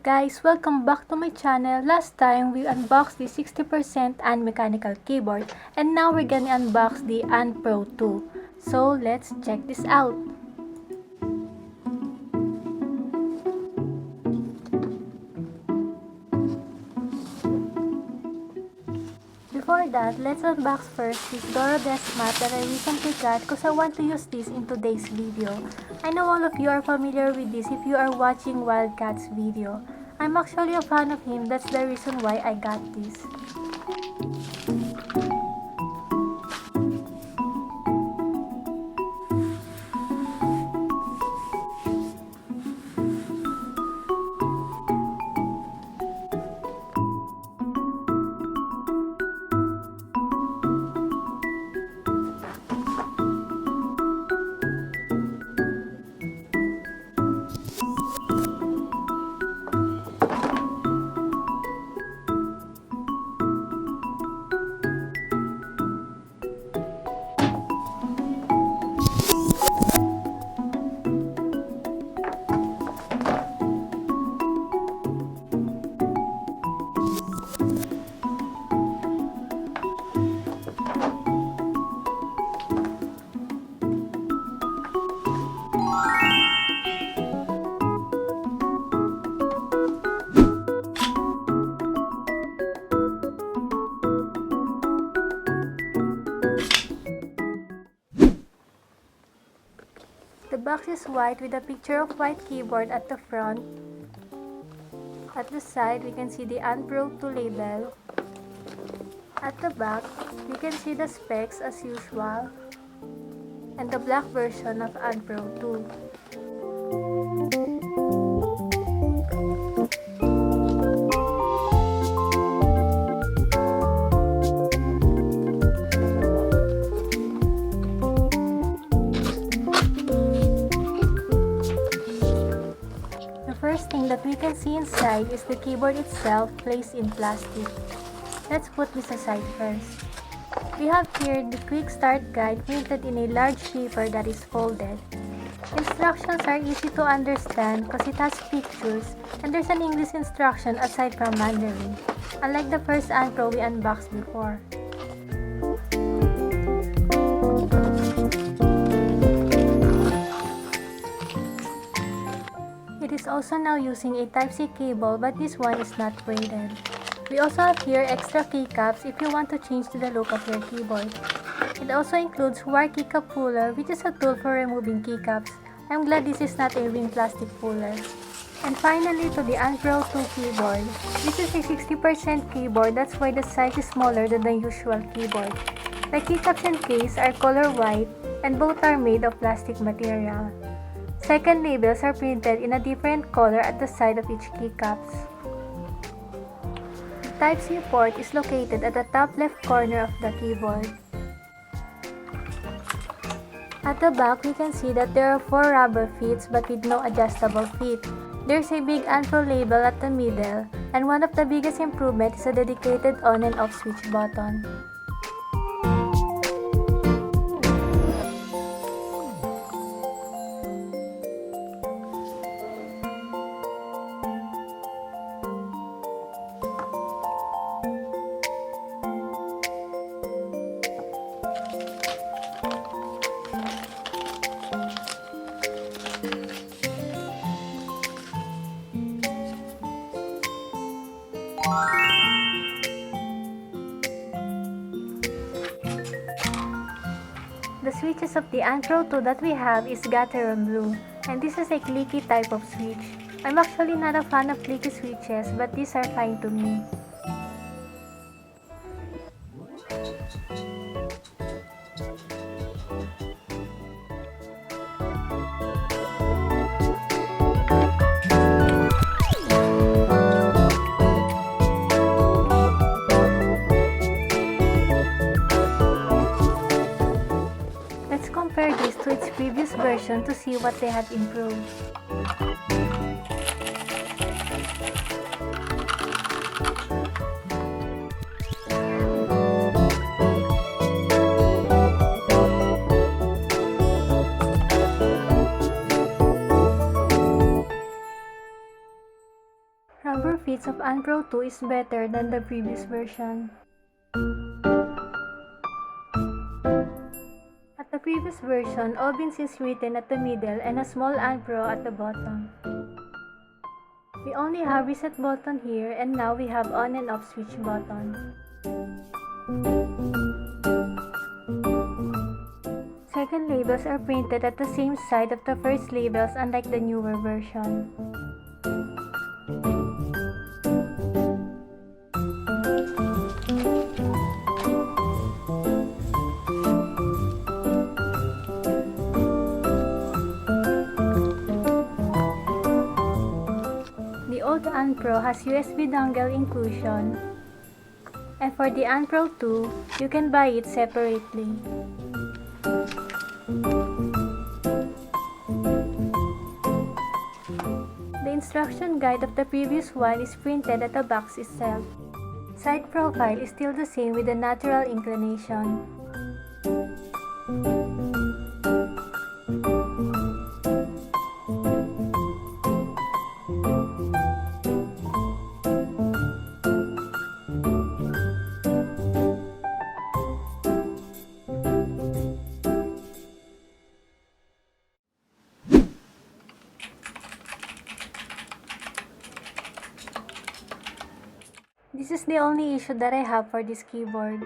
guys, welcome back to my channel. Last time we unboxed the 60% unmechanical keyboard and now we're gonna unbox the Pro 2. So let's check this out. Before that, let's unbox first this Doro Deskmat that I recently got because I want to use this in today's video. I know all of you are familiar with this if you are watching Wildcat's video. I'm actually a fan of him, that's the reason why I got this. The box is white with a picture of white keyboard at the front. At the side, we can see the Pro 2 label. At the back, we can see the specs as usual and the black version of Pro 2. First thing that we can see inside is the keyboard itself placed in plastic. Let's put this aside first. We have here the quick start guide printed in a large paper that is folded. Instructions are easy to understand because it has pictures and there's an English instruction aside from Mandarin, unlike the first Pro we unboxed before. It is also now using a Type-C cable, but this one is not braided. We also have here extra keycaps if you want to change to the look of your keyboard. It also includes wire keycap puller, which is a tool for removing keycaps. I'm glad this is not a ring plastic puller. And finally, to the Pro 2 keyboard. This is a 60% keyboard, that's why the size is smaller than the usual keyboard. The keycaps and case are color white and both are made of plastic material. Second labels are printed in a different color at the side of each keycaps. The Type-C port is located at the top left corner of the keyboard. At the back, we can see that there are 4 rubber feet but with no adjustable feet. There's a big Pro label at the middle, and one of the biggest improvements is a dedicated on and off switch button. The switches of the Pro 2 that we have is Gateron blue, and this is a Clicky type of switch. I'm actually not a fan of Clicky switches, but these are fine to me. Compare this to its previous version to see what they have improved. Rubber fits of Unpro 2 is better than the previous version. At the previous version, Obins is written at the middle and a small Unpro at the bottom. We only have reset button here, and now we have on and off switch button. Second labels are printed at the same side of the first labels, unlike the newer version. The old Unpro has USB dongle inclusion, and for the Unpro 2, you can buy it separately. The instruction guide of the previous one is printed at the box itself. Side profile is still the same with the natural inclination. This is the only issue that I have for this keyboard.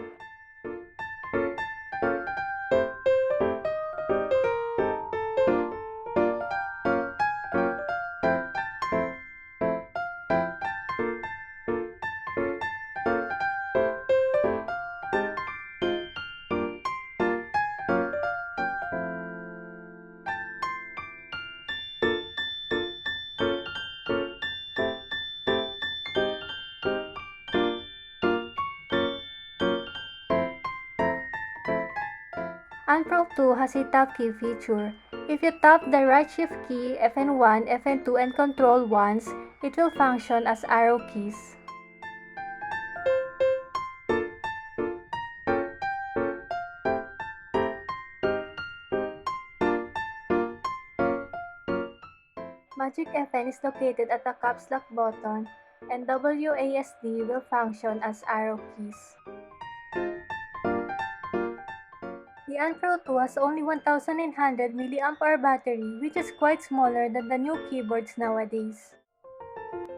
Unpro 2 has a tap key feature. If you tap the right shift key, FN1, FN2, and control once, it will function as arrow keys. Magic FN is located at the caps lock button, and WASD will function as arrow keys. The Unpro 2 has only 1900 mAh battery, which is quite smaller than the new keyboards nowadays.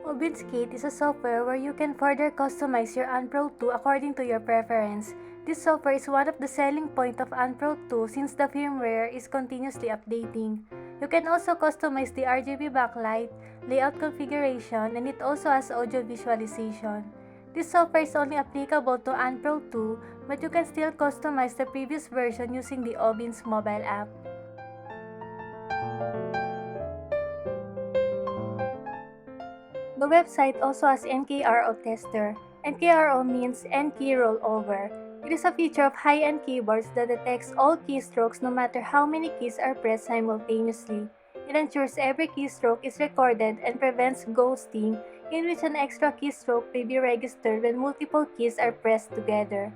Obinskate is a software where you can further customize your Unpro 2 according to your preference. This software is one of the selling points of Unpro 2 since the firmware is continuously updating. You can also customize the RGB backlight, layout configuration, and it also has audio visualization. This software is only applicable to Unpro 2, but you can still customize the previous version using the Obins mobile app. The website also has NKRO tester. NKRO means N-key rollover. It is a feature of high-end keyboards that detects all keystrokes no matter how many keys are pressed simultaneously. It ensures every keystroke is recorded and prevents ghosting, in which an extra keystroke may be registered when multiple keys are pressed together.